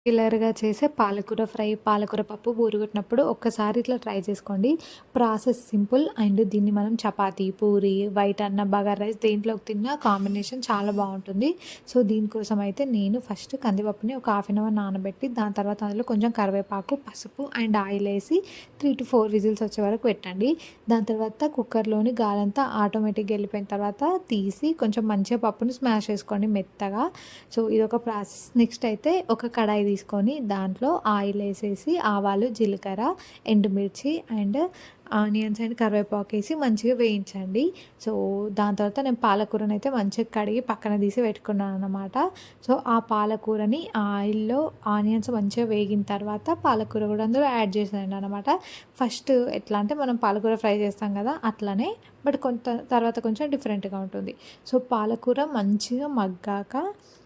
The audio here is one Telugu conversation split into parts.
రెగ్యులర్‌గా చేసే పాలకూర ఫ్రై, పాలకూర పప్పు బోరు కొట్టినప్పుడు ఒక్కసారి ఇట్లా ట్రై చేసుకోండి. ప్రాసెస్ సింపుల్ అండ్ దీన్ని మనం చపాతీ, పూరి, వైట్ అన్నం, బగారా రైస్ దేంట్లోకి తిన్నా కాంబినేషన్ చాలా బావుంటుంది. సో, దీనికోసం అయితే నేను ఫస్ట్ కందిపప్పుని ఒక హాఫ్ అన్ అవర్ నానబెట్టి, దాని తర్వాత అందులో కొంచెం కరివేపాకు, పసుపు అండ్ ఆయిల్ ఏసి 3-4 విజిల్స్ వచ్చే వరకు పెట్టండి. దాని తర్వాత కుక్కర్‌లోని గాలంతా ఆటోమేటిక్‌గా వెళ్ళిపోయిన తర్వాత తీసి కొంచెం మంచిగా పప్పుని స్మాష్ చేసుకోండి మెత్తగా. సో, ఇదొక ప్రాసెస్. నెక్స్ట్ అయితే ఒక కడాయి తీసుకొని దాంట్లో ఆయిల్ ఏసేసి ఆవాలు, జీలకర్ర, ఎండుమిర్చి అండ్ ఆనియన్స్ అండ్ కరివేపాకేసి మంచిగా వేయించండి. సో, దాని తర్వాత నేను పాలకూరనైతే మంచిగా కడిగి పక్కన తీసి పెట్టుకున్నాననమాట. సో, ఆ పాలకూరని ఆ ఆయిల్‌లో ఆనియన్స్ మంచిగా వేగిన తర్వాత పాలకూర కూడా అందులో యాడ్ చేసేయండనమాట. ఫస్ట్ ఎట్లా అంటే మనం పాలకూర ఫ్రై చేస్తాం కదా! అట్లనే బట్ కొంత తర్వాత కొంచెం డిఫరెంట్‌గా ఉంటుంది. సో, పాలకూర మంచిగా మగ్గాక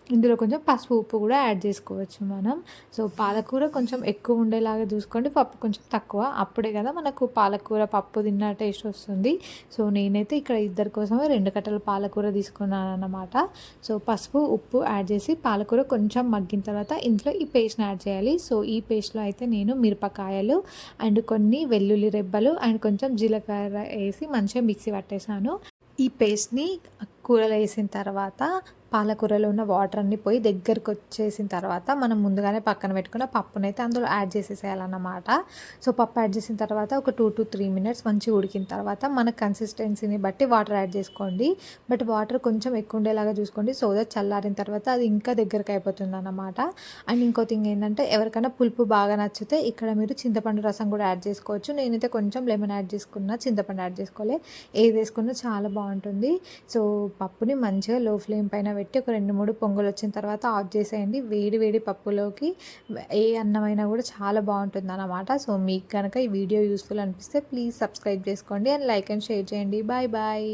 ఇందులో కొంచెం పసుపు, ఉప్పు కూడా యాడ్ చేసుకోవచ్చు మనం. సో, పాలకూర కొంచెం ఎక్కువ ఉండేలాగా చూసుకోండి. పప్పు కొంచెం తక్కువ. అప్పుడే కదా మనకు పాలకూర పప్పు తిన్న టేస్ట్ వస్తుంది. సో, నేనైతే ఇక్కడ ఇద్దరి కోసమే 2 కట్టల పాలకూర తీసుకున్నానన్నమాట. సో, పసుపు, ఉప్పు యాడ్ చేసి పాలకూర కొంచెం మగ్గిన తర్వాత ఇందులో ఈ పేస్ట్‌ని యాడ్ చేయాలి. సో, ఈ పేస్ట్‌లో అయితే నేను మిరపకాయలు అండ్ కొన్ని వెల్లుల్లి రెబ్బలు అండ్ కొంచెం జీలకర్ర ఏసి మంచిగా మిక్సీ పట్టేసాను. ఈ పేస్ట్‌ని కూరలో ఏసిన తర్వాత పాలకూరలో ఉన్న వాటర్ అన్నీ పోయి దగ్గరకొచ్చేసిన తర్వాత మనం ముందుగానే పక్కన పెట్టుకున్న పప్పునైతే అందులో యాడ్ చేసేసేయాలన్నమాట. సో, పప్పు యాడ్ చేసిన తర్వాత ఒక 2-3 మినిట్స్ మంచిగా ఉడికిన తర్వాత మన కన్సిస్టెన్సీని బట్టి వాటర్ యాడ్ చేసుకోండి. బట్ వాటర్ కొంచెం ఎక్కువ ఉండేలాగా చూసుకోండి. సో దట్ చల్లారిన తర్వాత అది ఇంకా దగ్గరికి అయిపోతుందన్నమాట. అండ్ ఇంకో థింగ్ ఏంటంటే ఎవరికైనా పులుపు బాగా నచ్చితే ఇక్కడ మీరు చింతపండు రసం కూడా యాడ్ చేసుకోవచ్చు. నేనైతే కొంచెం లెమన్ యాడ్ చేసుకున్నా, చింతపండు యాడ్ చేసుకోలే. ఏది వేసుకున్నా చాలా బావుంటుంది. సో, పప్పుని మంచిగా లో ఫ్లేమ్ పైన పెట్టి ఒక 2-3 పొంగులొచ్చిన తర్వాత ఆఫ్ చేసేయండి. వేడి వేడి పప్పులోకి ఏ అన్నమైనా కూడా చాలా బావుంటుందన్నమాట. సో, మీకు గనక ఈ వీడియో యూజ్‌ఫుల్ అనిపిస్తే ప్లీజ్ సబ్స్క్రైబ్ చేసుకోండి అండ్ లైక్ అండ్ షేర్ చేయండి. Bye bye.